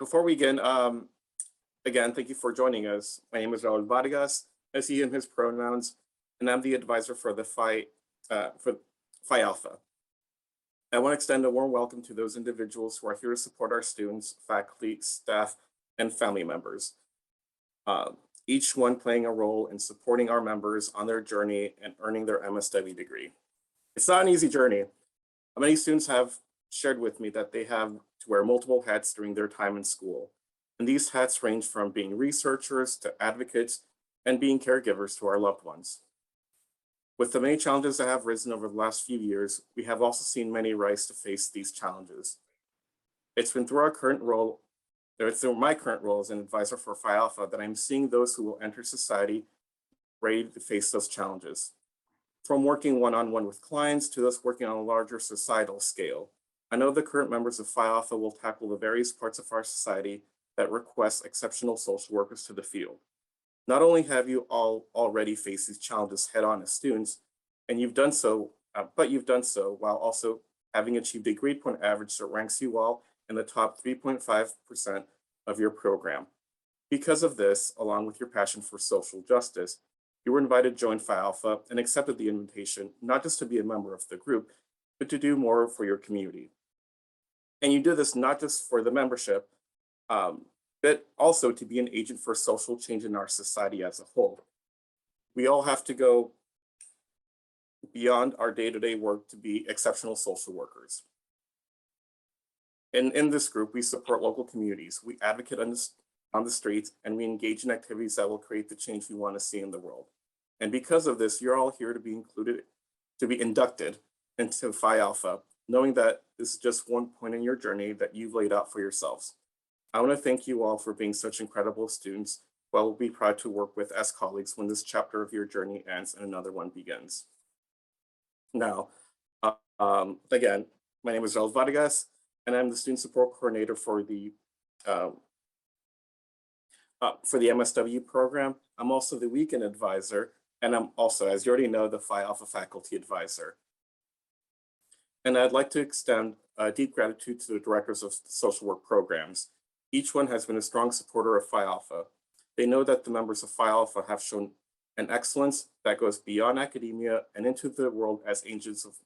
Before we begin, again, thank you for joining us. My name is Raul Vargas, as he and his pronouns, and I'm the advisor for the Phi Alpha. I want to extend a warm welcome to those individuals who are here to support our students, faculty, staff, and family members. Each one playing a role in supporting our members on their journey and earning their MSW degree. It's not an easy journey. Many students have shared with me that they have to wear multiple hats during their time in school. And these hats range from being researchers to advocates and being caregivers to our loved ones. With the many challenges that have risen over the last few years, we have also seen many rise to face these challenges. It's been through my current role as an advisor for Phi Alpha that I'm seeing those who will enter society ready to face those challenges. From working one-on-one with clients to those working on a larger societal scale, I know the current members of Phi Alpha will tackle the various parts of our society that request exceptional social workers to the field. Not only have you all already faced these challenges head-on as students, and you've done so, but you've done so while also having achieved a grade point average that ranks you all in the top 3.5% of your program. Because of this, along with your passion for social justice, you were invited to join Phi Alpha and accepted the invitation, not just to be a member of the group, but to do more for your community. And you do this not just for the membership, but also to be an agent for social change in our society as a whole. We all have to go beyond our day-to-day work to be exceptional social workers. And in this group, we support local communities, we advocate on the streets, and we engage in activities that will create the change we want to see in the world. And because of this, you're all here to be inducted into Phi Alpha, knowing that this is just one point in your journey that you've laid out for yourselves. I want to thank you all for being such incredible students who I will be proud to work with as colleagues when this chapter of your journey ends and another one begins. Now, again, my name is Raul Vargas, and I'm the student support coordinator for the MSW program. I'm also the weekend advisor, and I'm also, as you already know, the Phi Alpha faculty advisor. And I'd like to extend deep gratitude to the directors of social work programs. Each one has been a strong supporter of Phi Alpha. They know that the members of Phi Alpha have shown an excellence that goes beyond academia and into the world as agents of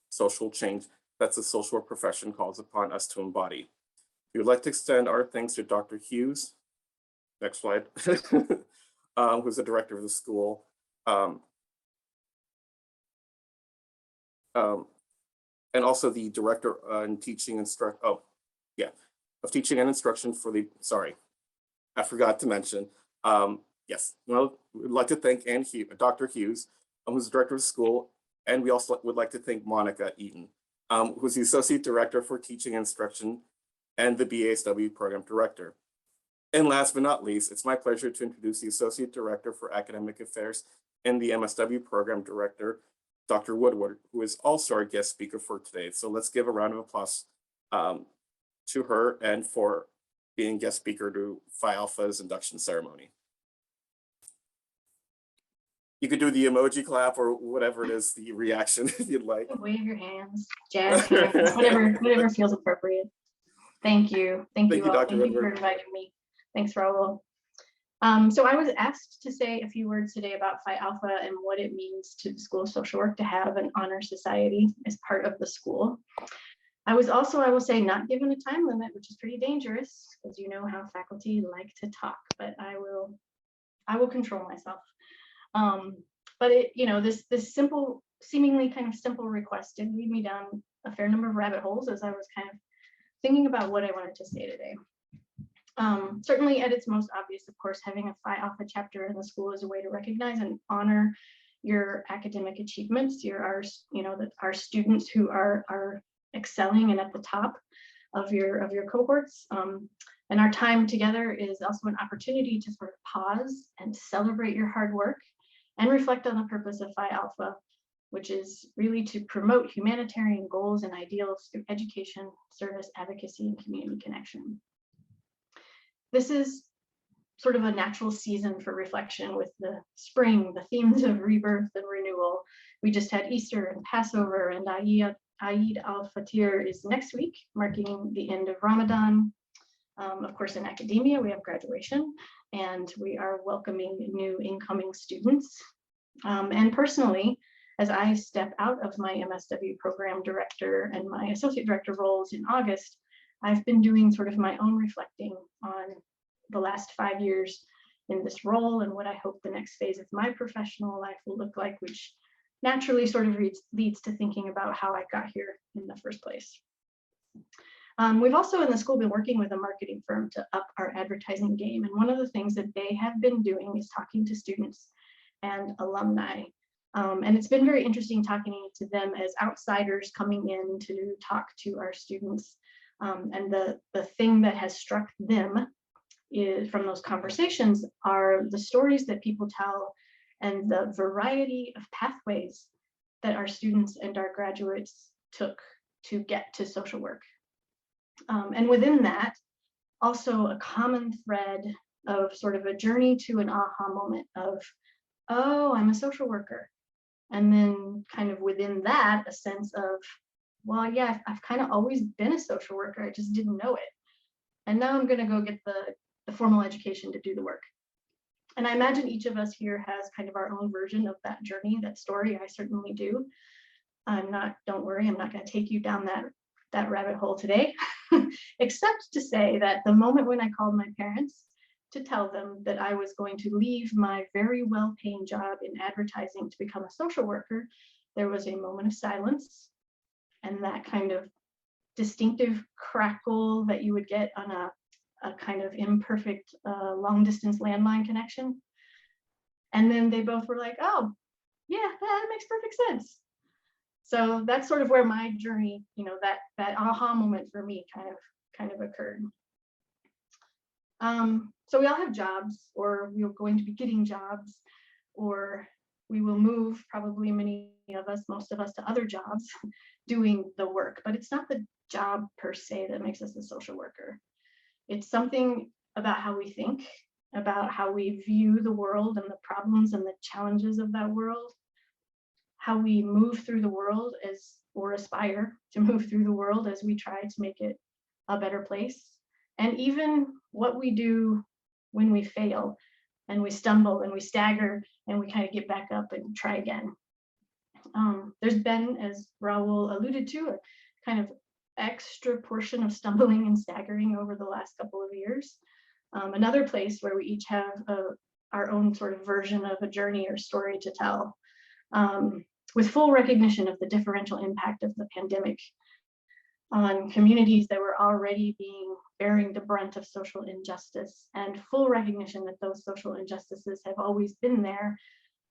social change that the social work profession calls upon us to embody. We would like to extend our thanks to Dr. Hughes, next slide, who's the director of the school, and also the director in teaching and of teaching and instruction for the, sorry, I forgot to mention. Yes, well, we'd like to thank Dr. Hughes, who's the director of the school, and we also would like to thank Monica Eaton, who's the associate director for teaching and instruction and the BASW program director. And last but not least, it's my pleasure to introduce the associate director for academic affairs and the MSW program director, Dr. Woodward, who is also our guest speaker for today. So let's give a round of applause to her and for being guest speaker to Phi Alpha's induction ceremony. You could do the emoji clap or whatever it is, the reaction if you'd like. Wave your hands, jazz hands, whatever feels appropriate. Thank you. Thank you all. Dr. Thank you for inviting me. Thanks, Raul. So I was asked to say a few words today about Phi Alpha and what it means to the School of Social Work to have an honor society as part of the school. I was also, I will say, not given a time limit, which is pretty dangerous, because you know how faculty like to talk, but I will control myself. But it, you know, this simple, seemingly kind of simple request did lead me down a fair number of rabbit holes as I was kind of thinking about what I wanted to say today. Certainly at its most obvious, of course, having a Phi Alpha chapter in the school is a way to recognize and honor your academic achievements, our students who are excelling and at the top of your cohorts. And our time together is also an opportunity to sort of pause and celebrate your hard work and reflect on the purpose of Phi Alpha, which is really to promote humanitarian goals and ideals through education, service, advocacy, and community connection. This is sort of a natural season for reflection with the spring, the themes of rebirth and renewal. We just had Easter and Passover, and Eid al-Fitr is next week, marking the end of Ramadan. Of course, in academia, we have graduation, and we are welcoming new incoming students. And personally, as I step out of my MSW program director and my associate director roles in August, I've been doing sort of my own reflecting on the last 5 years in this role and what I hope the next phase of my professional life will look like, which naturally sort of leads to thinking about how I got here in the first place. We've also in the school been working with a marketing firm to up our advertising game. And one of the things that they have been doing is talking to students and alumni. And it's been very interesting talking to them as outsiders coming in to talk to our students. And the thing that has struck them is from those conversations are the stories that people tell and the variety of pathways that our students and our graduates took to get to social work. And within that, also a common thread of sort of a journey to an aha moment of, oh, I'm a social worker. And then kind of within that, a sense of, well, yeah, I've kind of always been a social worker. I just didn't know it. And now I'm going to go get the formal education to do the work. And I imagine each of us here has kind of our own version of that journey, that story. I certainly do. Don't worry, I'm not going to take you down that rabbit hole today, except to say that the moment when I called my parents to tell them that I was going to leave my very well-paying job in advertising to become a social worker, there was a moment of silence, and that kind of distinctive crackle that you would get on a kind of imperfect long-distance landline connection. And then they both were like, oh, yeah, that makes perfect sense. So that's sort of where my journey, that aha moment for me kind of occurred. So we all have jobs, or we're going to be getting jobs, or we will move, probably many of us, most of us, to other jobs doing the work. But it's not the job per se that makes us a social worker. It's something about how we think, about how we view the world and the problems and the challenges of that world, how we move through the world or aspire to move through the world as we try to make it a better place, and even what we do when we fail and we stumble and we stagger and we kind of get back up and try again. There's been, as Raul alluded to, a kind of extra portion of stumbling and staggering over the last couple of years. Another place where we each have our own sort of version of a journey or story to tell, with full recognition of the differential impact of the pandemic on communities that were already bearing the brunt of social injustice, and full recognition that those social injustices have always been there,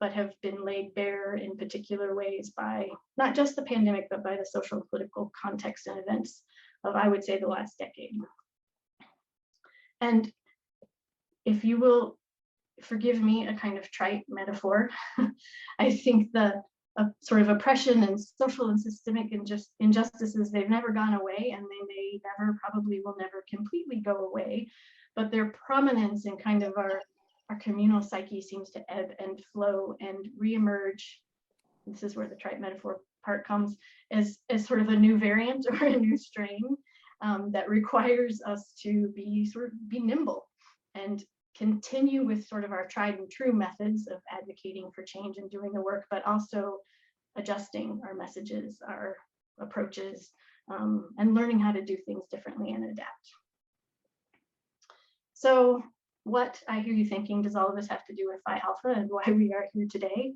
but have been laid bare in particular ways by not just the pandemic, but by the social and political context and events of, I would say, the last decade. And if you will forgive me a kind of trite metaphor, I think the sort of oppression and social and systemic injustices, they've never gone away, and they may never, probably will never completely go away, but their prominence in kind of our communal psyche seems to ebb and flow and reemerge. This is where the trite metaphor part comes, as sort of a new variant or a new strain that requires us to be nimble and continue with sort of our tried and true methods of advocating for change and doing the work, but also adjusting our messages, our approaches, and learning how to do things differently and adapt. So what, I hear you thinking, does all of this have to do with Phi Alpha and why we are here today?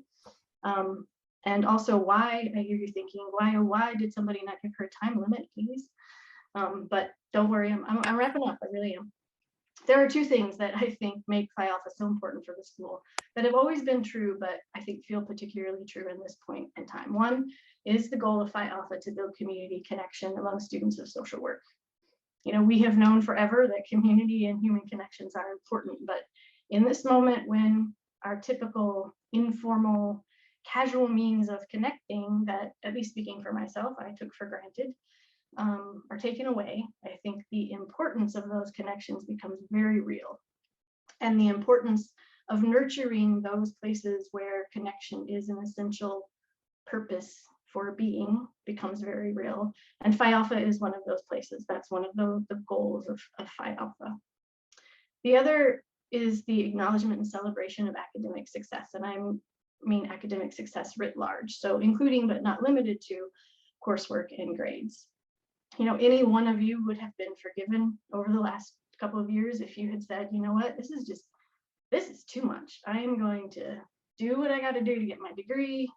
And also why, I hear you thinking, why did somebody not give her a time limit, please? But don't worry, I'm wrapping up, I really am. There are two things that I think make Phi Alpha so important for the school that have always been true, but I think feel particularly true in this point in time. One is the goal of Phi Alpha to build community connection among students of social work. We have known forever that community and human connections are important, but in this moment when our typical informal, casual means of connecting that, at least speaking for myself, I took for granted, are taken away, I think the importance of those connections becomes very real. And the importance of nurturing those places where connection is an essential purpose for being becomes very real. And Phi Alpha is one of those places. That's one of the goals of Phi Alpha. The other is the acknowledgement and celebration of academic success. And I mean academic success writ large. So including but not limited to coursework and grades. You know, any one of you would have been forgiven over the last couple of years if you had said, you know what, this is too much. I am going to do what I got to do to get my degree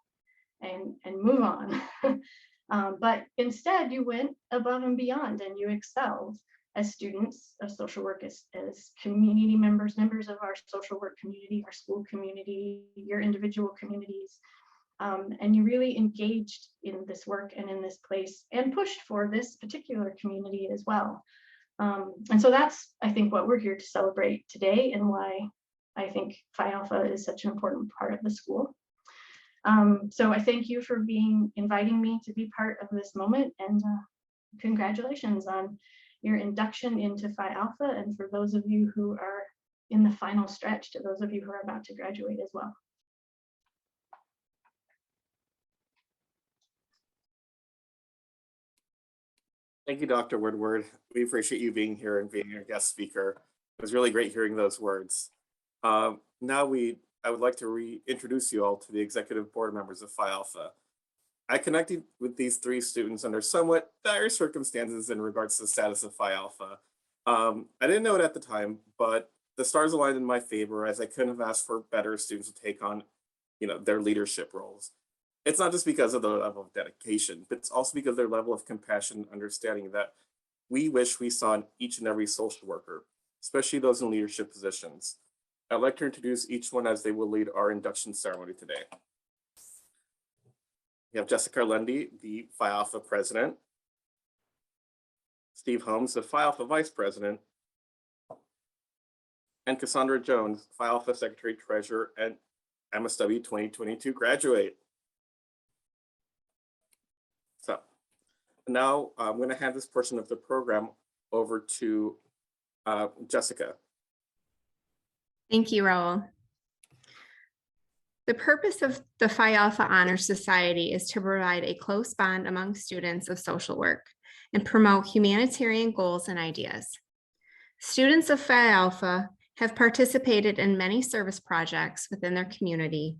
and move on. But instead you went above and beyond and you excelled as students of social work, as community members of our social work community, our school community, your individual communities. And you really engaged in this work and in this place and pushed for this particular community as well. And so that's, I think, what we're here to celebrate today and why I think Phi Alpha is such an important part of the school. So I thank you for inviting me to be part of this moment, and congratulations on your induction into Phi Alpha, and for those of you who are in the final stretch, to those of you who are about to graduate as well. Thank you, Dr. Woodward. We appreciate you being here and being our guest speaker. It was really great hearing those words. Now I would like to reintroduce you all to the executive board members of Phi Alpha. I connected with these three students under somewhat dire circumstances in regards to the status of Phi Alpha. I didn't know it at the time, but the stars aligned in my favor, as I couldn't have asked for better students to take on, their leadership roles. It's not just because of the level of dedication, but it's also because of their level of compassion and understanding that we wish we saw in each and every social worker, especially those in leadership positions. I'd like to introduce each one as they will lead our induction ceremony today. We have Jessica Lundy, the Phi Alpha president, Steve Holmes, the Phi Alpha vice president, and Cassondra Jones, Phi Alpha secretary treasurer and MSW 2022 graduate. So now I'm going to hand this portion of the program over to Jessica. Thank you, Raul. The purpose of the Phi Alpha Honor Society is to provide a close bond among students of social work and promote humanitarian goals and ideas. Students of Phi Alpha have participated in many service projects within their community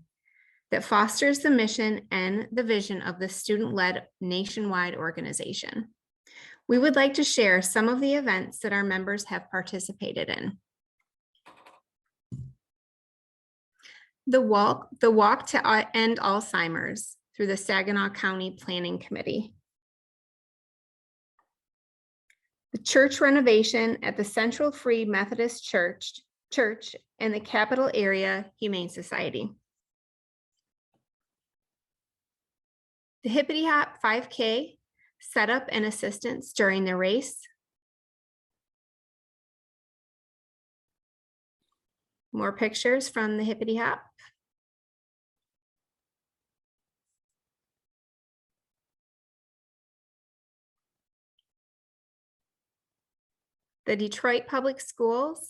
that fosters the mission and the vision of the student-led nationwide organization. We would like to share some of the events that our members have participated in. The walk to end Alzheimer's through the Saginaw County Planning Committee. The church renovation at the Central Free Methodist Church and the Capital Area Humane Society. The Hippity Hop 5K setup and assistance during the race. More pictures from the Hippity Hop. The Detroit Public Schools,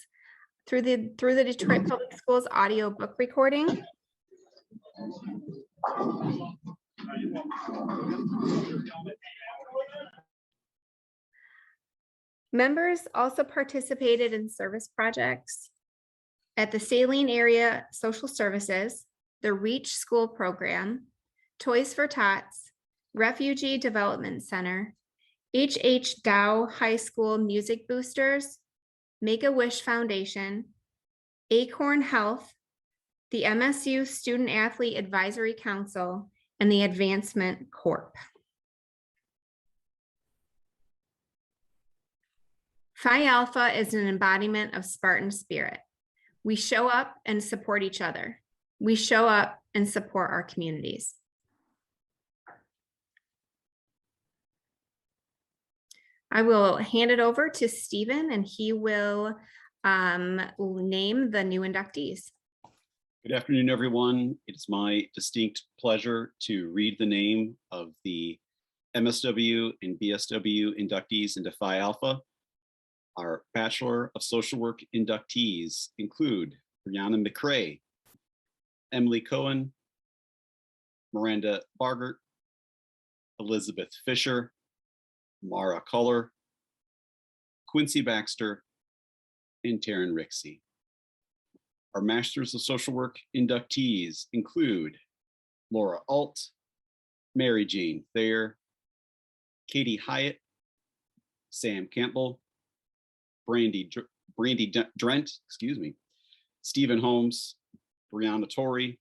through the Detroit Public Schools audio book recording. Members also participated in service projects at the Saline Area Social Services, the REACH School Program, Toys for Tots, Refugee Development Center, H.H. Dow High School Music Boosters, Make-A-Wish Foundation, Acorn Health, the MSU Student Athlete Advisory Council, and the Advancement Corp. Phi Alpha is an embodiment of Spartan spirit. We show up and support each other. We show up and support our communities. I will hand it over to Stephen and he will name the new inductees. Good afternoon, everyone. It's my distinct pleasure to read the name of the MSW and BSW inductees into Phi Alpha. Our Bachelor of Social Work inductees include Brianna McCray, Emily Cohen, Miranda Bargert, Elizabeth Fisher, Maura Culler, Quincy Baxter, and Taryn Riekse. Our Masters of Social Work inductees include Laura Ault, Mary Jane Thayer, Katie Hiatt, Sam Campbell, Brandi Drent, Stephen Holmes, Brianna Tori,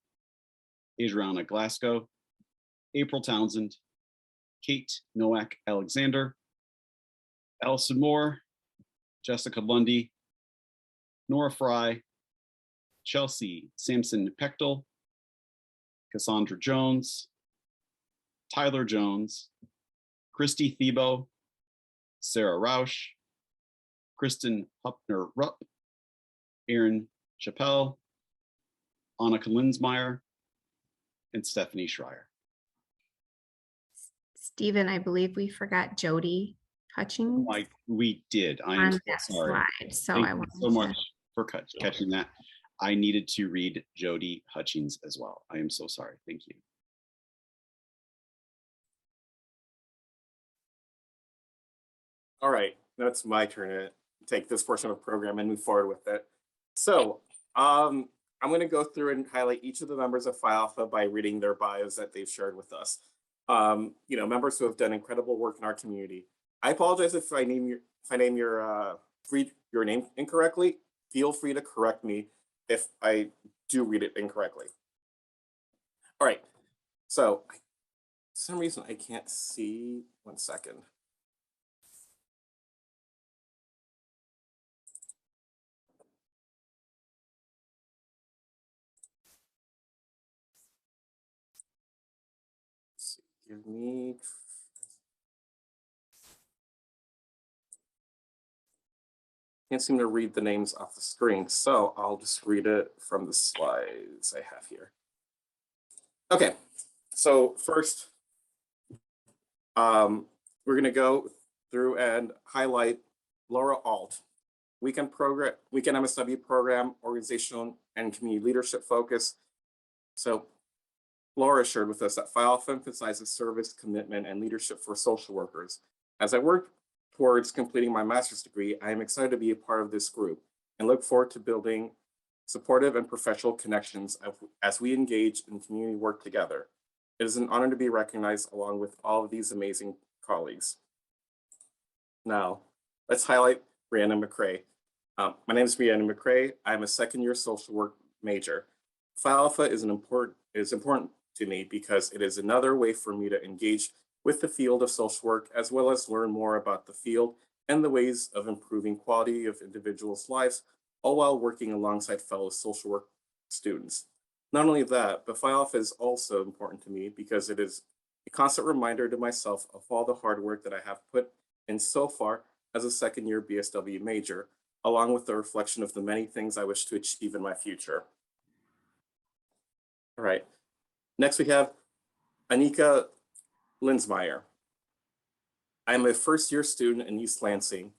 Adrianna Glasgow, April Townsend, Kate Nowak Alexander, Alison Moore, Jessica Lundy, Nora Frye, Chelsea Samson-Pechtel, Cassondra Jones, Tyler Jones, Kristie Thebo, Sara Rausch, Kristin Hoeppner Rupp, Aaron Chappelle, Annika Linzmeier, and Stephanie Schreier. Stephen, I believe we forgot Jodi Hutchings We did. I am on so that sorry. slide. So Thank I you wanted so much to, for catching that. I needed to read Jodi Hutchings as well. I am so sorry. Thank you. All right, now it's my turn to take this portion of the program and move forward with it. So I'm going to go through and highlight each of the members of Phi Alpha by reading their bios that they've shared with us. Members who have done incredible work in our community. I apologize if I name your name incorrectly. Feel free to correct me if I do read it incorrectly. All right, so for some reason I can't see. 1 second. Give me. Can't seem to read the names off the screen, so I'll just read it from the slides I have here. Okay, so first, we're going to go through and highlight Laura Ault, weekend MSW program, organizational and community leadership focus. So Laura shared with us that Phi Alpha emphasizes service, commitment, and leadership for social workers. As I work towards completing my master's degree, I am excited to be a part of this group and look forward to building supportive and professional connections as we engage in community work together. It is an honor to be recognized along with all of these amazing colleagues. Now, let's highlight Brianna McCray. My name is Brianna McCray. I'm a second-year social work major. Phi Alpha is important to me because it is another way for me to engage with the field of social work, as well as learn more about the field and the ways of improving quality of individuals' lives, all while working alongside fellow social work students. Not only that, but Phi Alpha is also important to me because it is a constant reminder to myself of all the hard work that I have put in so far as a second-year BSW major, along with the reflection of the many things I wish to achieve in my future. All right, next we have Annika Linzmeier. I'm a first-year student in East Lansing,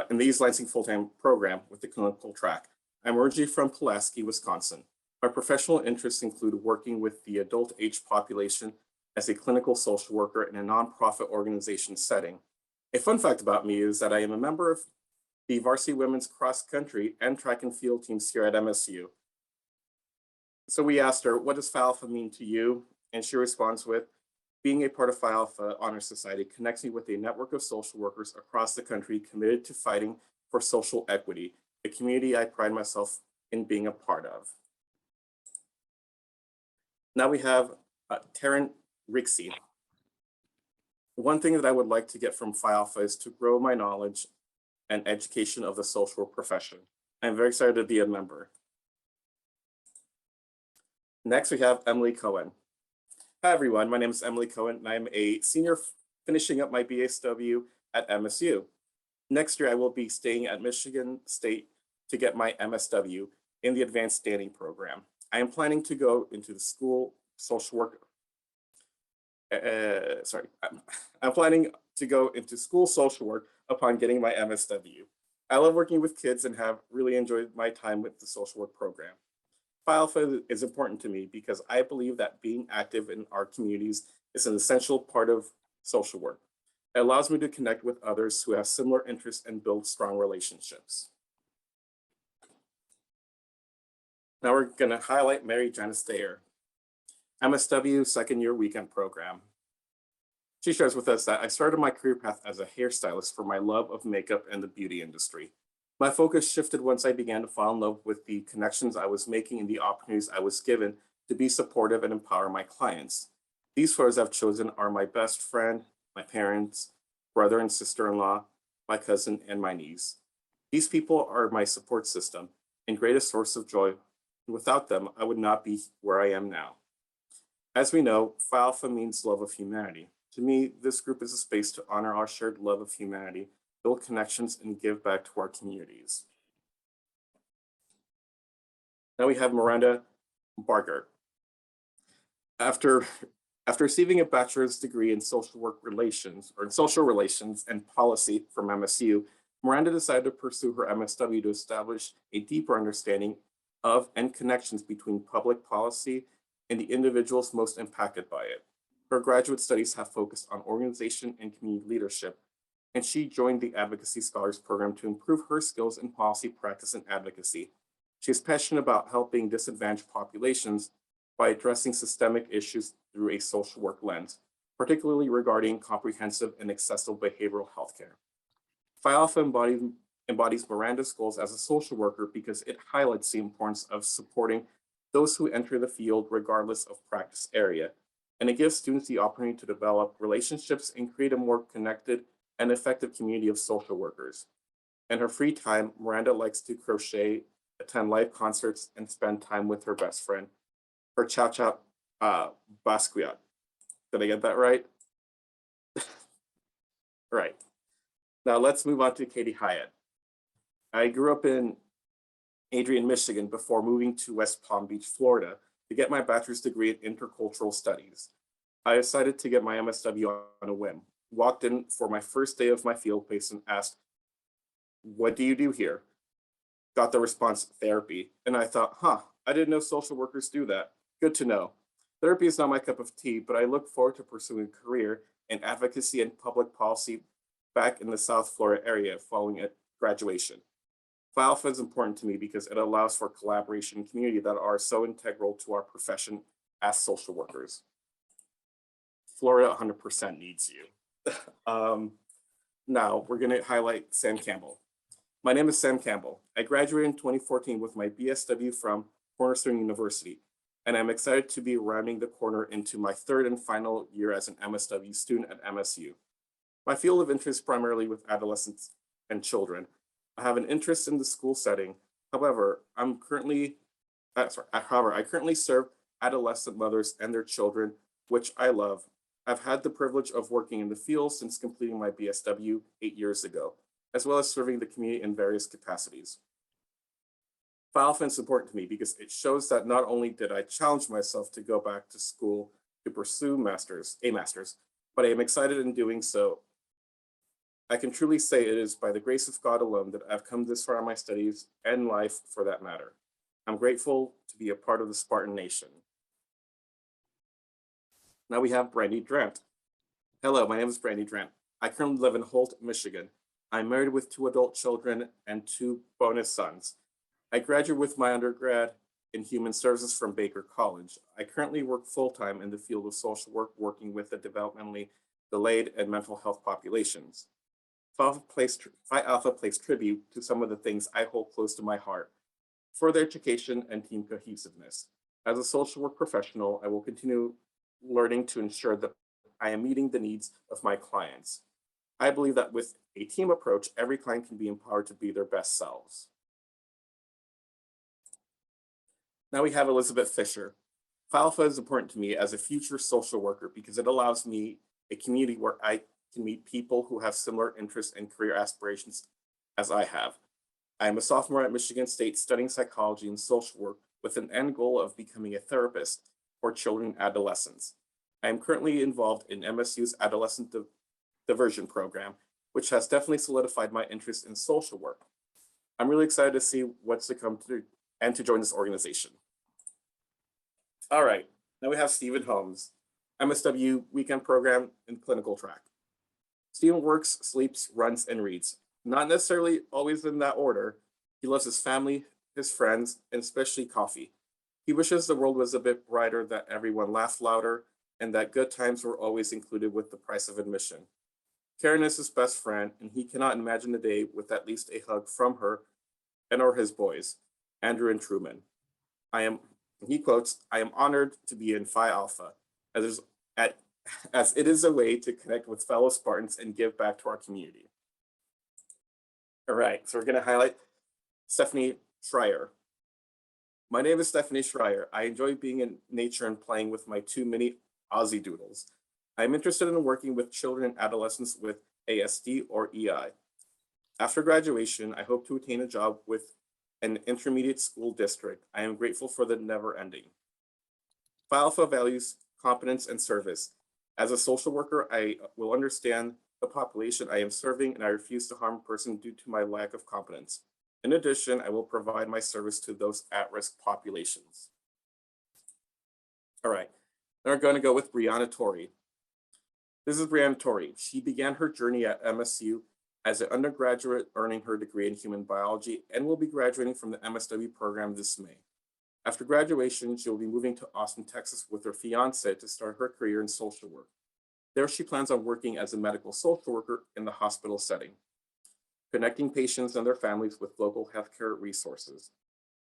in the East Lansing full-time program with the clinical track. I'm originally from Pulaski, Wisconsin. My professional interests include working with the adult age population as a clinical social worker in a nonprofit organization setting. A fun fact about me is that I am a member of the varsity women's cross country and track and field teams here at MSU. So we asked her, what does Phi Alpha mean to you? And she responds with, being a part of Phi Alpha Honor Society connects me with a network of social workers across the country committed to fighting for social equity, a community I pride myself in being a part of. Now we have Taryn Riekse. One thing that I would like to get from Phi Alpha is to grow my knowledge and education of the social work profession. I'm very excited to be a member. Next, we have Emily Cohen. Hi, everyone. My name is Emily Cohen, and I'm a senior finishing up my BSW at MSU. Next year, I will be staying at Michigan State to get my MSW in the Advanced Standing Program. I am planning to go into the school social work. I'm planning to go into school social work upon getting my MSW. I love working with kids and have really enjoyed my time with the social work program. Phi Alpha is important to me because I believe that being active in our communities is an essential part of social work. It allows me to connect with others who have similar interests and build strong relationships. Now we're going to highlight Mary Janice Thayer, MSW second year weekend program. She shares with us that I started my career path as a hairstylist for my love of makeup and the beauty industry. My focus shifted once I began to fall in love with the connections I was making and the opportunities I was given to be supportive and empower my clients. These photos I've chosen are my best friend, my parents, brother and sister-in-law, my cousin, and my niece. These people are my support system and greatest source of joy. Without them, I would not be where I am now. As we know, Phi Alpha means love of humanity. To me, this group is a space to honor our shared love of humanity, build connections, and give back to our communities. Now we have Miranda Bargert. After receiving a bachelor's degree in social work relations, or in social relations and policy from MSU, Miranda decided to pursue her MSW to establish a deeper understanding of and connections between public policy and the individuals most impacted by it. Her graduate studies have focused on organization and community leadership, and she joined the Advocacy Scholars Program to improve her skills in policy practice and advocacy. She is passionate about helping disadvantaged populations by addressing systemic issues through a social work lens, particularly regarding comprehensive and accessible behavioral health care. Phi Alpha embodies Miranda's goals as a social worker because it highlights the importance of supporting those who enter the field regardless of practice area, and it gives students the opportunity to develop relationships and create a more connected and effective community of social workers. In her free time, Miranda likes to crochet, attend live concerts, and spend time with her best friend, her Cha-Cha Basquiat. Did I get that right? Right. Now let's move on to Katie Hiatt. I grew up in Adrian, Michigan before moving to West Palm Beach, Florida to get my bachelor's degree in intercultural studies. I decided to get my MSW on a whim. Walked in for my first day of my field place and asked, "What do you do here?" Got the response, "Therapy." And I thought, I didn't know social workers do that. Good to know. Therapy is not my cup of tea, but I look forward to pursuing a career in advocacy and public policy back in the South Florida area following graduation. Phi Alpha is important to me because it allows for collaboration and community that are so integral to our profession as social workers. Florida 100% needs you. Now we're going to highlight Sam Campbell. My name is Sam Campbell. I graduated in 2014 with my BSW from Cornerstone University, and I'm excited to be rounding the corner into my third and final year as an MSW student at MSU. My field of interest is primarily with adolescents and children. I have an interest in the school setting. However, I currently serve adolescent mothers and their children, which I love. I've had the privilege of working in the field since completing my BSW 8 years ago, as well as serving the community in various capacities. Phi Alpha is important to me because it shows that not only did I challenge myself to go back to school to pursue a master's, but I am excited in doing so. I can truly say it is by the grace of God alone that I've come this far in my studies and life for that matter. I'm grateful to be a part of the Spartan Nation. Now we have Brandi Drent. Hello, my name is Brandi Drent. I currently live in Holt, Michigan. I'm married with 2 adult children and 2 bonus sons. I graduated with my undergrad in human services from Baker College. I currently work full-time in the field of social work, working with the developmentally delayed and mental health populations. Phi Alpha plays tribute to some of the things I hold close to my heart: further education and team cohesiveness. As a social work professional, I will continue learning to ensure that I am meeting the needs of my clients. I believe that with a team approach, every client can be empowered to be their best selves. Now we have Elizabeth Fisher. Phi Alpha is important to me as a future social worker because it allows me a community where I can meet people who have similar interests and career aspirations as I have. I am a sophomore at Michigan State studying psychology and social work with an end goal of becoming a therapist for children and adolescents. I am currently involved in MSU's Adolescent Diversion Program, which has definitely solidified my interest in social work. I'm really excited to see what's to come and to join this organization. All right, now we have Stephen Holmes. MSW weekend program, and clinical track. Stephen works, sleeps, runs, and reads. Not necessarily always in that order. He loves his family, his friends, and especially coffee. He wishes the world was a bit brighter, that everyone laughed louder, and that good times were always included with the price of admission. Karen is his best friend, and he cannot imagine a day with at least a hug from her and or his boys, Andrew and Truman. He quotes, "I am honored to be in Phi Alpha, as it is a way to connect with fellow Spartans and give back to our community." All right, so we're gonna highlight Stephanie Schreier. "My name is Stephanie Schreier. I enjoy being in nature and playing with my two mini Aussie doodles. I am interested in working with children and adolescents with ASD or EI. After graduation, I hope to attain a job with an intermediate school district. I am grateful for the never ending. Phi Alpha values competence and service. As a social worker, I will understand the population I am serving, and I refuse to harm a person due to my lack of competence. In addition, I will provide my service to those at-risk populations." All right, now we're going to go with Brianna Tori. This is Brianna Tori. She began her journey at MSU as an undergraduate, earning her degree in human biology, and will be graduating from the MSW program this May. After graduation, she will be moving to Austin, Texas with her fiance to start her career in social work. There, she plans on working as a medical social worker in the hospital setting, connecting patients and their families with local healthcare resources.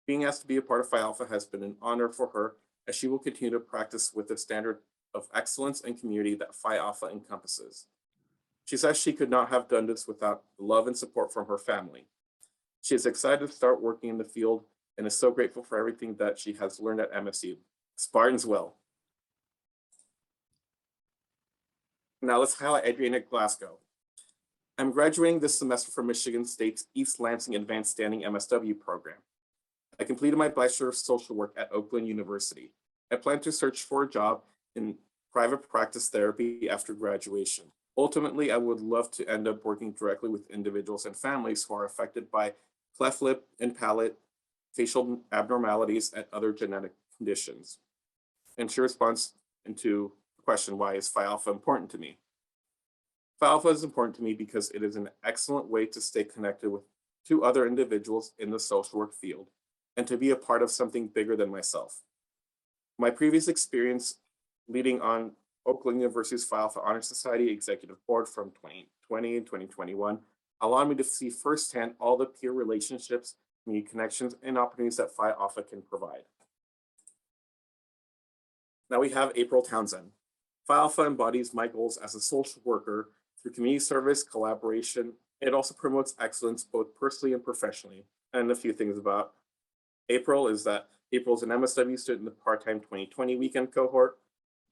Being asked to be a part of Phi Alpha has been an honor for her, as she will continue to practice with the standard of excellence and community that Phi Alpha encompasses. She says she could not have done this without the love and support from her family. She is excited to start working in the field and is so grateful for everything that she has learned at MSU. Spartans will. Now let's highlight Adrianna Glasgow. "I'm graduating this semester from Michigan State's East Lansing Advanced Standing MSW program. I completed my Bachelor of Social Work at Oakland University. I plan to search for a job in private practice therapy after graduation. Ultimately, I would love to end up working directly with individuals and families who are affected by cleft lip and palate, facial abnormalities, and other genetic conditions." And she responds into the question, "Why is Phi Alpha important to me?" Phi Alpha is important to me because it is an excellent way to stay connected with two other individuals in the social work field and to be a part of something bigger than myself. My previous experience leading on Oakland University's Phi Alpha Honor Society Executive Board from 2020 and 2021 allowed me to see firsthand all the peer relationships, community connections, and opportunities that Phi Alpha can provide. Now we have April Townsend. Phi Alpha embodies my goals as a social worker through community service, collaboration. It also promotes excellence both personally and professionally. And a few things about April is that April is an MSW student in the part-time 2020 weekend cohort.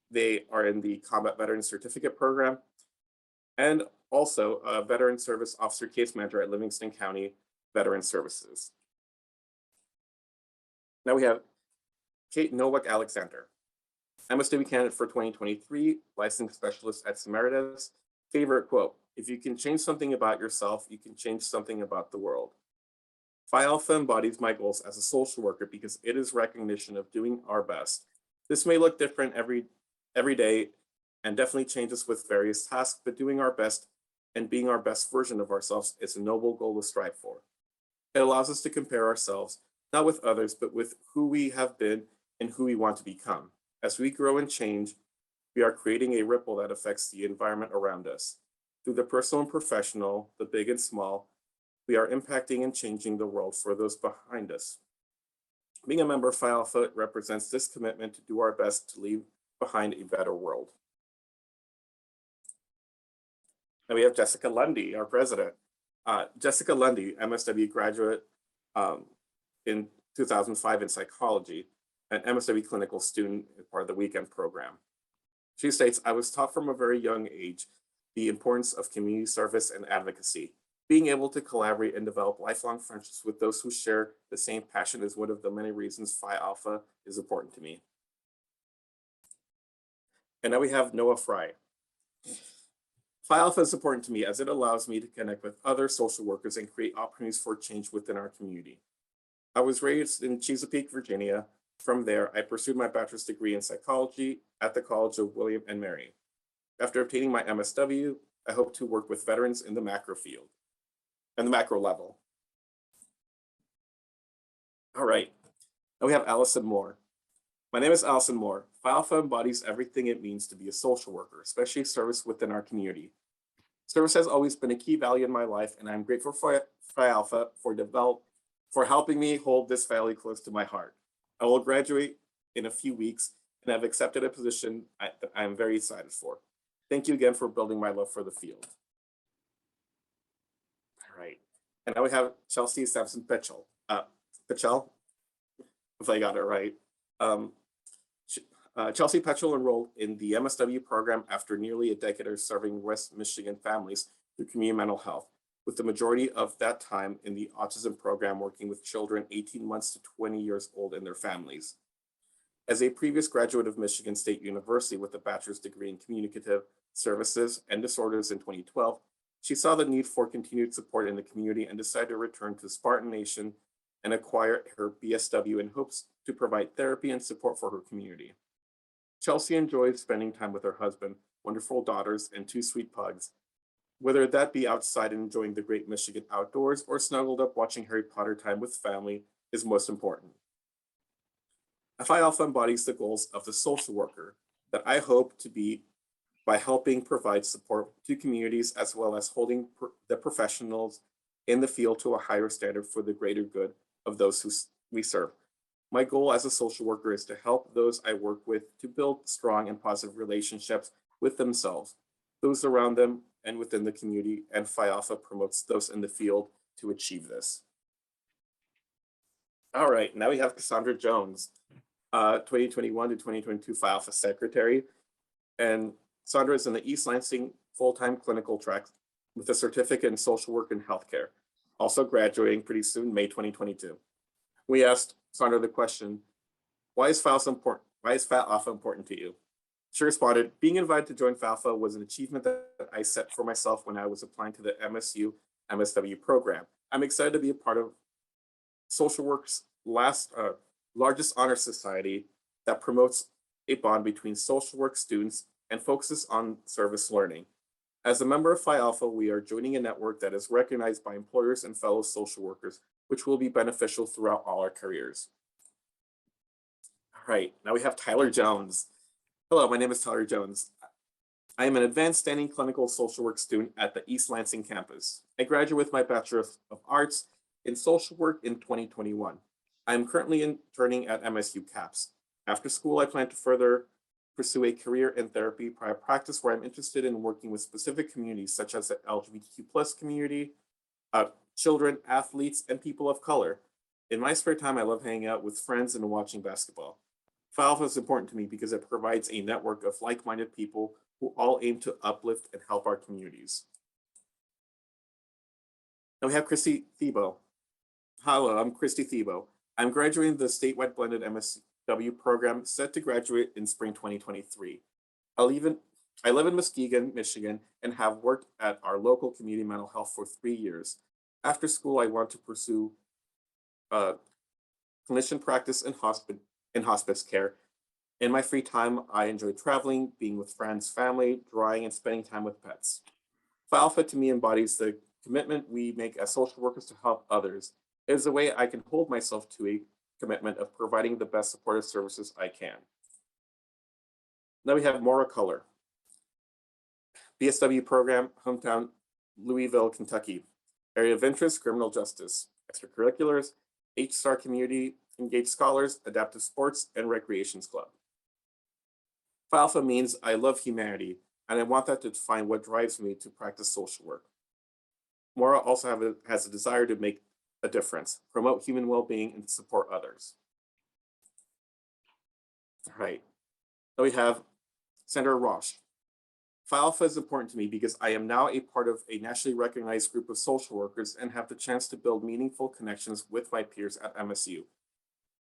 They are in the Combat Veteran Certificate Program, and also a Veteran Service Officer Case Manager at Livingston County Veteran Services. Now we have Kate Nowak-Alexander, MSW candidate for 2023, licensed specialist at Samaritas. Favorite quote: "If you can change something about yourself, you can change something about the world." Phi Alpha embodies my goals as a social worker because it is recognition of doing our best. This may look different every day and definitely changes with various tasks, but doing our best and being our best version of ourselves is a noble goal to strive for. It allows us to compare ourselves, not with others, but with who we have been and who we want to become. As we grow and change, we are creating a ripple that affects the environment around us. Through the personal and professional, the big and small, we are impacting and changing the world for those behind us. Being a member of Phi Alpha represents this commitment to do our best to leave behind a better world. Now we have Jessica Lundy, our president. Jessica Lundy, MSW graduate in 2005 in psychology, an MSW clinical student as part of the weekend program. She states, "I was taught from a very young age the importance of community service and advocacy. Being able to collaborate and develop lifelong friendships with those who share the same passion is one of the many reasons Phi Alpha is important to me." And now we have Noah Frye. Phi Alpha is important to me as it allows me to connect with other social workers and create opportunities for change within our community. I was raised in Chesapeake, Virginia. From there, I pursued my bachelor's degree in psychology at the College of William and Mary. After obtaining my MSW, I hope to work with veterans in the macro field and the macro level. All right, now we have Alison Moore. My name is Alison Moore. Phi Alpha embodies everything it means to be a social worker, especially service within our community. Service has always been a key value in my life, and I'm grateful for Phi Alpha for helping me hold this value close to my heart. I will graduate in a few weeks and have accepted a position that I am very excited for. Thank you again for building my love for the field. All right, and now we have Chelsea Samson-Pechtel. Pechtel, if I got it right. Chelsea Pechtel enrolled in the MSW program after nearly a decade of serving West Michigan families through community mental health, with the majority of that time in the autism program working with children 18 months to 20 years old and their families. As a previous graduate of Michigan State University with a bachelor's degree in communicative services and disorders in 2012, she saw the need for continued support in the community and decided to return to Spartan Nation and acquire her BSW in hopes to provide therapy and support for her community. Chelsea enjoys spending time with her husband, wonderful daughters, and 2 sweet pugs. Whether that be outside enjoying the great Michigan outdoors or snuggled up watching Harry Potter time with family is most important. Phi Alpha embodies the goals of the social worker that I hope to be by helping provide support to communities as well as holding the professionals in the field to a higher standard for the greater good of those who we serve. My goal as a social worker is to help those I work with to build strong and positive relationships with themselves, those around them, and within the community, and Phi Alpha promotes those in the field to achieve this. All right, now we have Cassondra Jones, 2021 to 2022 Phi Alpha Secretary, and Sondra is in the East Lansing full-time clinical track with a certificate in social work and healthcare, also graduating pretty soon, May 2022. We asked Sondra the question, why is Phi Alpha important to you? She responded, being invited to join Phi Alpha was an achievement that I set for myself when I was applying to the MSU MSW program. I'm excited to be a part of social work's largest honor society that promotes a bond between social work students and focuses on service learning. As a member of Phi Alpha, we are joining a network that is recognized by employers and fellow social workers, which will be beneficial throughout all our careers. All right, now we have Tyler Jones. Hello, my name is Tyler Jones. I am an advanced standing clinical social work student at the East Lansing campus. I graduated with my Bachelor of Arts in social work in 2021. I am currently interning at MSU CAPS. After school, I plan to further pursue a career in therapy, private practice, where I'm interested in working with specific communities such as the LGBTQ+ community, children, athletes, and people of color. In my spare time, I love hanging out with friends and watching basketball. Phi Alpha is important to me because it provides a network of like-minded people who all aim to uplift and help our communities. Now we have Kristie Thebo. Hello, I'm Kristie Thebo. I'm graduating the statewide blended MSW program, set to graduate in spring 2023. I live in Muskegon, Michigan, and have worked at our local community mental health for 3 years. After school, I want to pursue clinician practice in hospice care. In my free time, I enjoy traveling, being with friends, family, drawing, and spending time with pets. Phi Alpha to me embodies the commitment we make as social workers to help others. It is a way I can hold myself to a commitment of providing the best supportive services I can. Now we have Maura Culler. BSW program, hometown, Louisville, Kentucky. Area of interest, criminal justice. Extracurriculars, H-Star community, engaged scholars, adaptive sports, and recreations club. Phi Alpha means I love humanity, and I want that to define what drives me to practice social work. Maura also has a desire to make a difference, promote human well-being, and support others. All right, now we have Sara Rausch. Phi Alpha is important to me because I am now a part of a nationally recognized group of social workers and have the chance to build meaningful connections with my peers at MSU,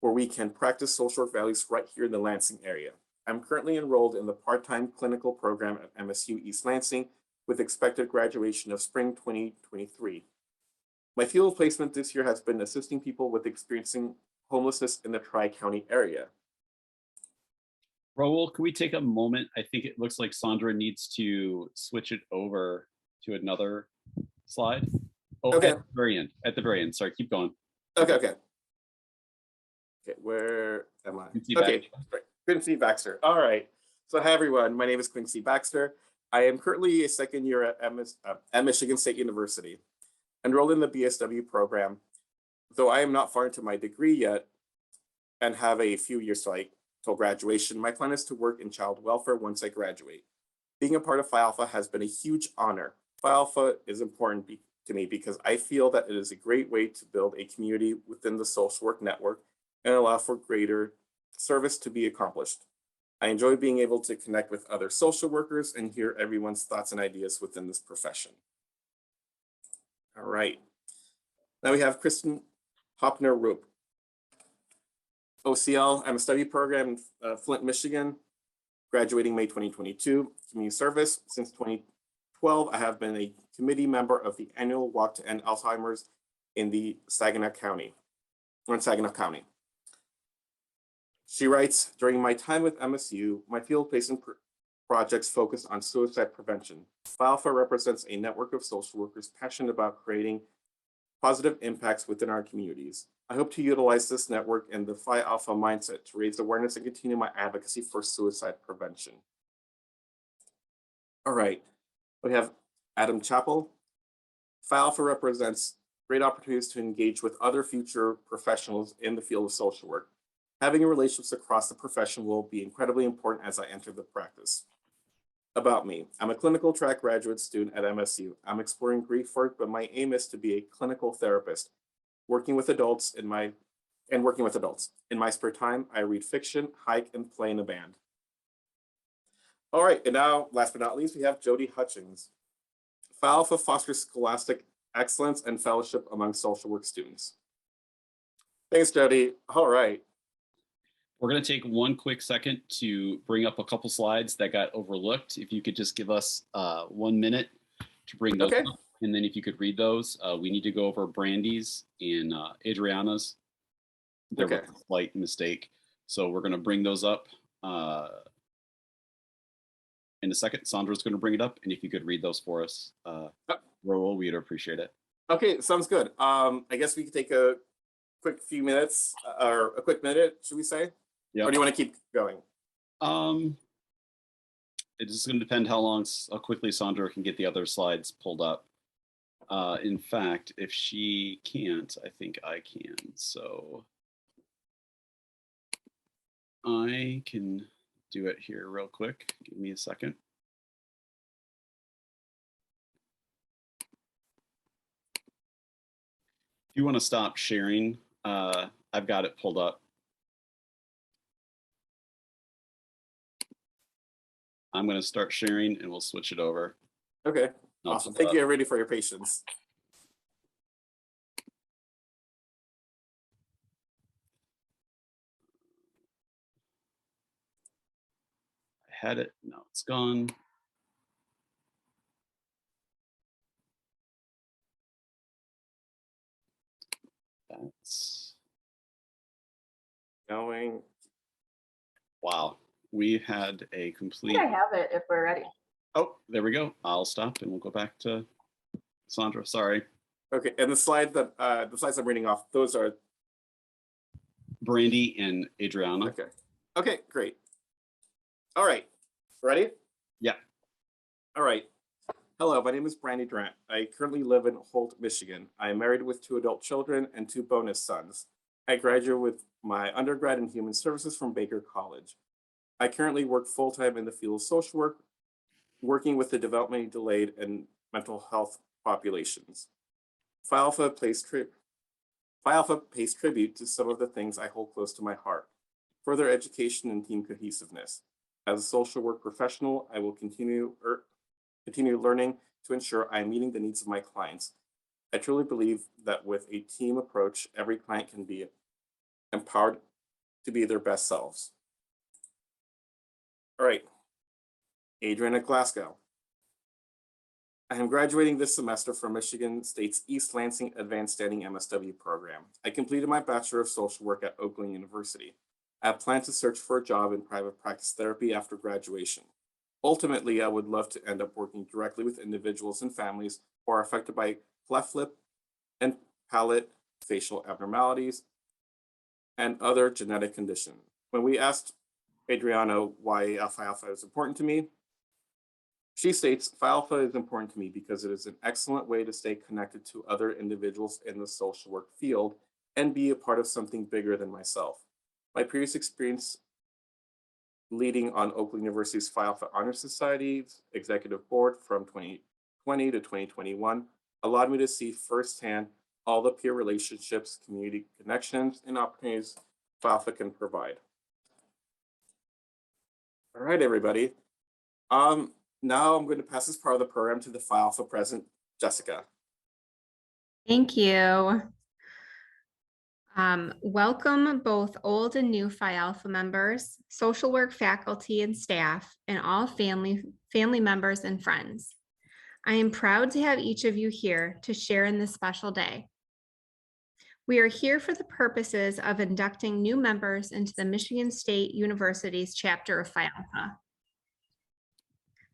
where we can practice social work values right here in the Lansing area. I'm currently enrolled in the part-time clinical program at MSU East Lansing with expected graduation of spring 2023. My field placement this year has been assisting people with experiencing homelessness in the Tri-County area. Raul, can we take a moment? I think it looks like Sondra needs to switch it over to another slide. Oh, Okay. at the very end. At the very end. Sorry, keep going. Okay, okay. Okay, where am I? Quincy Okay, Baxter. great. Quincy Baxter. All right. So hi, everyone. My name is Quincy Baxter. I am currently a second year at Michigan State University, enrolled in the BSW program, though I am not far into my degree yet and have a few years till graduation. My plan is to work in child welfare once I graduate. Being a part of Phi Alpha has been a huge honor. Phi Alpha is important to me because I feel that it is a great way to build a community within the social work network and allow for greater service to be accomplished. I enjoy being able to connect with other social workers and hear everyone's thoughts and ideas within this profession. All right. Now we have Kristin Hoeppner Rupp. OCL, I'm a study program in Flint, Michigan, graduating May 2022. Community service. Since 2012, I have been a committee member of the annual Walk to End Alzheimer's in Saginaw County. She writes, during my time with MSU, my field-based projects focus on suicide prevention. Phi Alpha represents a network of social workers passionate about creating positive impacts within our communities. I hope to utilize this network and the Phi Alpha mindset to raise awareness and continue my advocacy for suicide prevention. All right, we have Adam Chappell. Phi Alpha represents great opportunities to engage with other future professionals in the field of social work. Having relationships across the profession will be incredibly important as I enter the practice. About me, I'm a clinical track graduate student at MSU. I'm exploring grief work, but my aim is to be a clinical therapist, working with adults. In my spare time, I read fiction, hike, and play in a band. All right, and now, last but not least, we have Jodi Hutchings. Phi Alpha fosters scholastic excellence and fellowship among social work students. Thanks, Jodi. All right. We're going to take one quick second to bring up a couple slides that got overlooked. If you could just give us 1 minute to bring those up. And then if you could read those, we need to go over Brandi's and Adrianna's. There was a slight mistake. So we're going to bring those up in a second. Sondra's going to bring it up. And if you could read those for us, Raul, we'd appreciate it. Okay, sounds good. I guess we could take a quick few minutes or a quick minute, should we say? Yeah. Or do you want to keep going? It's just going to depend how quickly Sondra can get the other slides pulled up. In fact, if she can't, I think I can. So I can do it here real quick. Give me a second. If you want to stop sharing, I've got it pulled up. I'm going to start sharing and we'll switch it over. Okay, awesome. Thank you everybody for your patience. I had it, now it's gone. That's going. Wow. We had a complete. I have it if we're ready. Oh, there we go. I'll stop and we'll go back to Sondra. Sorry. Okay, and the slides I'm reading off, those are Brandi and Adrianna. Okay. Okay, great. All right. Ready? Yeah. All right. Hello, my name is Brandi Drent. I currently live in Ault, Michigan. I am married with 2 adult children and 2 bonus sons. I graduated with my undergrad in human services from Baker College. I currently work full-time in the field of social work, working with the developmentally delayed and mental health populations. Phi Alpha pays tribute to some of the things I hold close to my heart: further education and team cohesiveness. As a social work professional, I will continue learning to ensure I am meeting the needs of my clients. I truly believe that with a team approach, every client can be empowered to be their best selves. All right, Adrianna Glasgow. I am graduating this semester from Michigan State's East Lansing Advanced Standing MSW program. I completed my Bachelor of Social Work at Oakland University. I plan to search for a job in private practice therapy after graduation. Ultimately, I would love to end up working directly with individuals and families who are affected by cleft lip and palate facial abnormalities and other genetic conditions. When we asked Adrianna why Phi Alpha is important to me, she states, Phi Alpha is important to me because it is an excellent way to stay connected to other individuals in the social work field and be a part of something bigger than myself. My previous experience leading on Oakland University's Phi Alpha Honor Society's executive board from 2020 to 2021 allowed me to see firsthand all the peer relationships, community connections, and opportunities Phi Alpha can provide. All right, everybody. Now I'm going to pass this part of the program to the Phi Alpha president, Jessica. Thank you. Welcome both old and new Phi Alpha members, social work faculty and staff, and all family members and friends. I am proud to have each of you here to share in this special day. We are here for the purposes of inducting new members into the Michigan State University's chapter of Phi Alpha.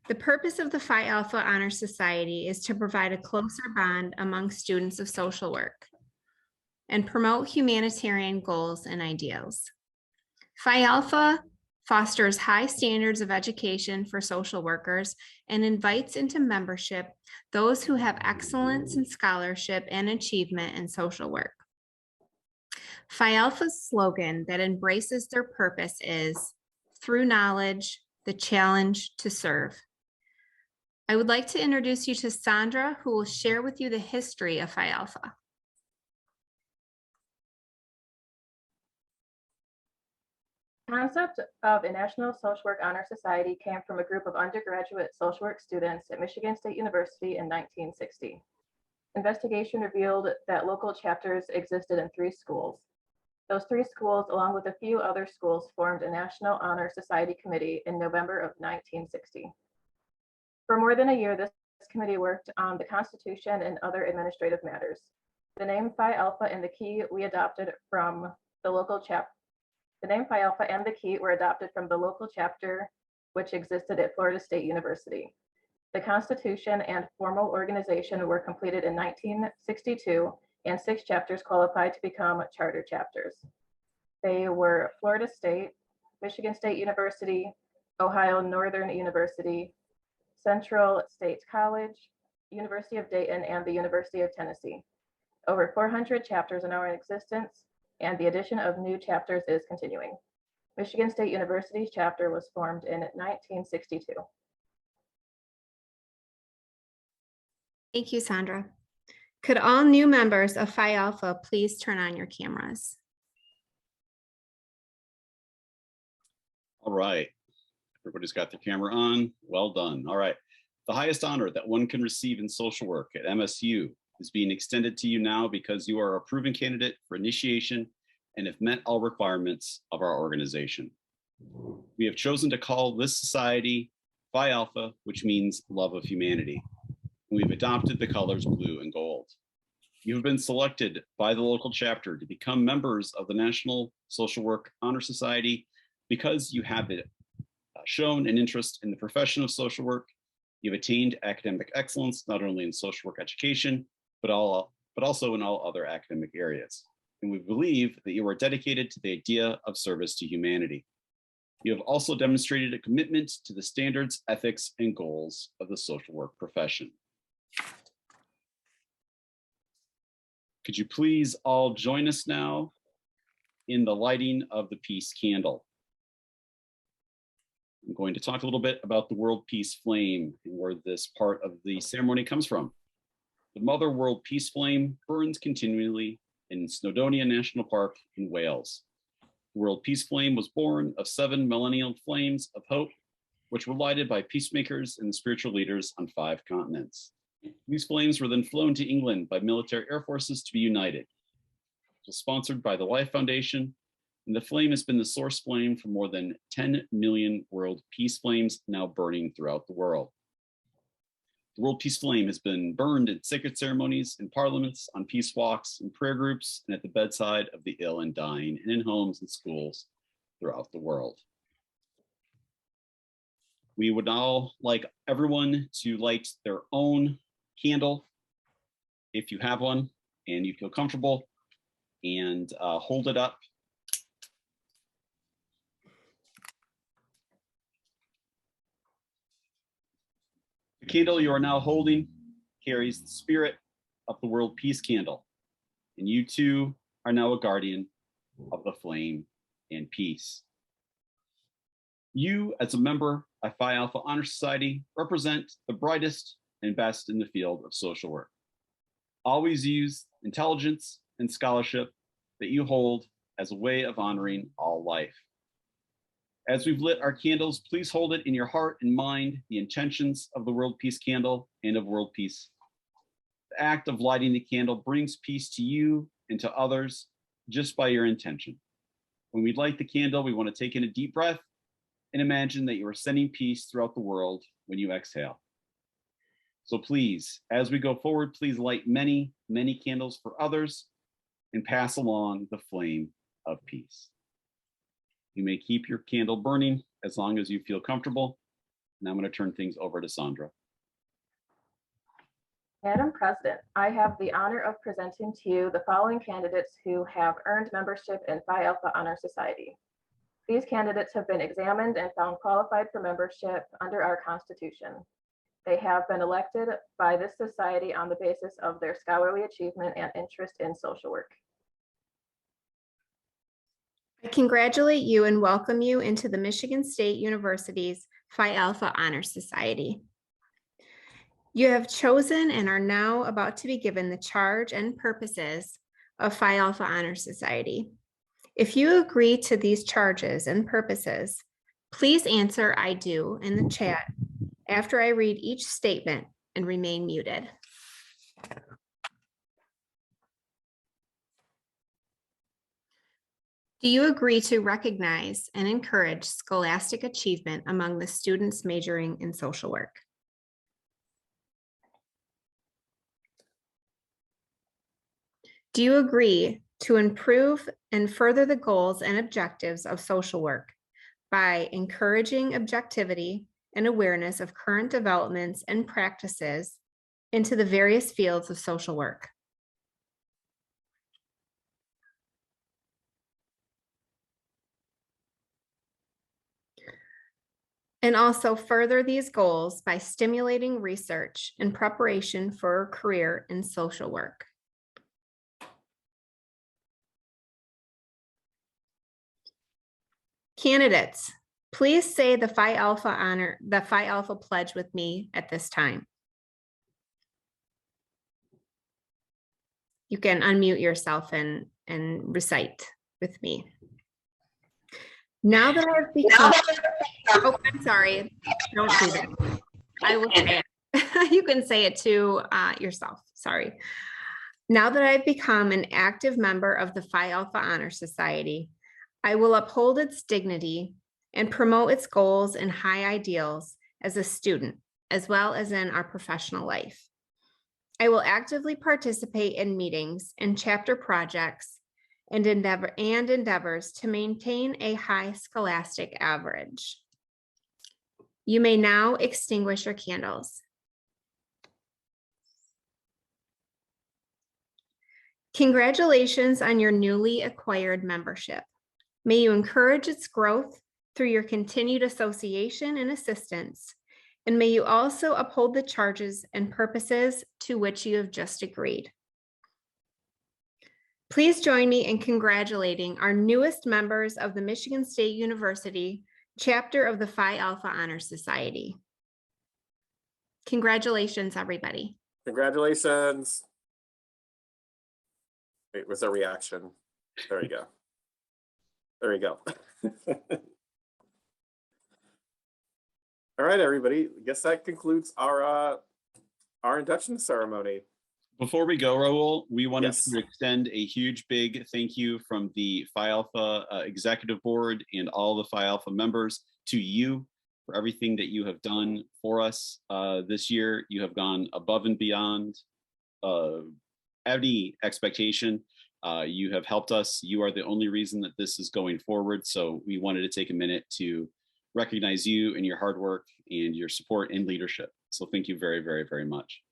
The purpose of the Phi Alpha Honor Society is to provide a closer bond among students of social work and promote humanitarian goals and ideals. Phi Alpha fosters high standards of education for social workers and invites into membership those who have excellence in scholarship and achievement in social work. Phi Alpha's slogan that embraces their purpose is, through knowledge, the challenge to serve. I would like to introduce you to Sondra, who will share with you the history of Phi Alpha. The concept of a National Social Work Honor Society came from a group of undergraduate social work students at Michigan State University in 1960. Investigation revealed that local chapters existed in 3 schools. Those 3 schools, along with a few other schools, formed a National Honor Society committee in November of 1960. For more than a year, this committee worked on the Constitution and other administrative matters. The name Phi Alpha and the key we adopted from the local chapter. The name Phi Alpha and the key were adopted from the local chapter, which existed at Florida State University. The Constitution and formal organization were completed in 1962, and 6 chapters qualified to become charter chapters. They were Florida State, Michigan State University, Ohio Northern University, Central States College, University of Dayton, and the University of Tennessee. Over 400 chapters are now in existence, and the addition of new chapters is continuing. Michigan State University's chapter was formed in 1962. Thank you, Sondra. Could all new members of Phi Alpha please turn on your cameras? All right. Everybody's got their camera on. Well done. All right. The highest honor that one can receive in social work at MSU is being extended to you now because you are a proven candidate for initiation and have met all requirements of our organization. We have chosen to call this society Phi Alpha, which means love of humanity. And we've adopted the colors blue and gold. You have been selected by the local chapter to become members of the National Social Work Honor Society because you have shown an interest in the profession of social work. You've attained academic excellence, not only in social work education, but also in all other academic areas. And we believe that you are dedicated to the idea of service to humanity. You have also demonstrated a commitment to the standards, ethics, and goals of the social work profession. Could you please all join us now in the lighting of the peace candle? I'm going to talk a little bit about the World Peace Flame and where this part of the ceremony comes from. The Mother World Peace Flame burns continually in Snowdonia National Park in Wales. The World Peace Flame was born of 7 millennial flames of hope, which were lighted by peacemakers and spiritual leaders on 5 continents. These flames were then flown to England by military air forces to be united. It was sponsored by the Life Foundation, and the flame has been the source flame for more than 10 million world peace flames now burning throughout the world. The World Peace Flame has been burned at sacred ceremonies, in parliaments, on peace walks, in prayer groups, and at the bedside of the ill and dying, and in homes and schools throughout the world. We would now like everyone to light their own candle, if you have one and you feel comfortable, and hold it up. The candle you are now holding carries the spirit of the World Peace Candle, and you too are now a guardian of the flame and peace. You, as a member of Phi Alpha Honor Society, represent the brightest and best in the field of social work. Always use intelligence and scholarship that you hold as a way of honoring all life. As we've lit our candles, please hold it in your heart and mind the intentions of the World Peace Candle and of world peace. The act of lighting the candle brings peace to you and to others just by your intention. When we light the candle, we want to take in a deep breath and imagine that you are sending peace throughout the world when you exhale. So please, as we go forward, please light many, many candles for others and pass along the flame of peace. You may keep your candle burning as long as you feel comfortable. Now I'm going to turn things over to Sondra. Madam President, I have the honor of presenting to you the following candidates who have earned membership in Phi Alpha Honor Society. These candidates have been examined and found qualified for membership under our Constitution. They have been elected by this society on the basis of their scholarly achievement and interest in social work. I congratulate you and welcome you into the Michigan State University's Phi Alpha Honor Society. You have chosen and are now about to be given the charge and purposes of Phi Alpha Honor Society. If you agree to these charges and purposes, please answer "I do" in the chat after I read each statement and remain muted. Do you agree to recognize and encourage scholastic achievement among the students majoring in social work? Do you agree to improve and further the goals and objectives of social work by encouraging objectivity and awareness of current developments and practices into the various fields of social work? And also further these goals by stimulating research in preparation for a career in social work. Candidates, please say the Phi Alpha pledge with me at this time. You can unmute yourself and recite with me. Now that I've become, oh, I'm sorry, don't do that. I will say it. You can say it to yourself, sorry. Now that I've become an active member of the Phi Alpha Honor Society, I will uphold its dignity and promote its goals and high ideals as a student, as well as in our professional life. I will actively participate in meetings and chapter projects and endeavors to maintain a high scholastic average. You may now extinguish your candles. Congratulations on your newly acquired membership. May you encourage its growth through your continued association and assistance, and may you also uphold the charges and purposes to which you have just agreed. Please join me in congratulating our newest members of the Michigan State University chapter of the Phi Alpha Honor Society. Congratulations, everybody. Congratulations. Wait, was there a reaction? There you go. There you go. All right, everybody. I guess that concludes our induction ceremony. Before we go, Raul, we wanted Yes. to extend a huge big thank you from the Phi Alpha Executive Board and all the Phi Alpha members to you for everything that you have done for us this year. You have gone above and beyond any expectation. You have helped us. You are the only reason that this is going forward. So we wanted to take a minute to recognize you and your hard work and your support and leadership. So thank you very, very, very much.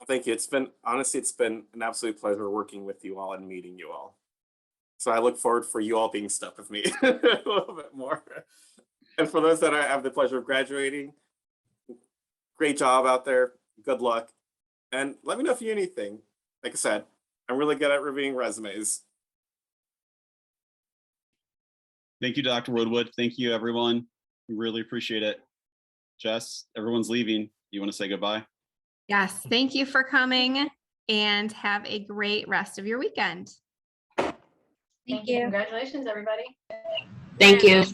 Thank you. It's been, honestly, it's been an absolute pleasure working with you all and meeting you all. So I look forward for you all being stuck with me a little bit more. And for those that I have the pleasure of graduating, great job out there. Good luck. And let me know if you need anything. Like I said, I'm really good at reviewing resumes. Thank you, Dr. Woodward. Thank you, everyone. We really appreciate it. Jess, everyone's leaving. You want to say goodbye? Yes, thank you for coming and have a great rest of your weekend. Thank you. Congratulations, everybody. Thank you.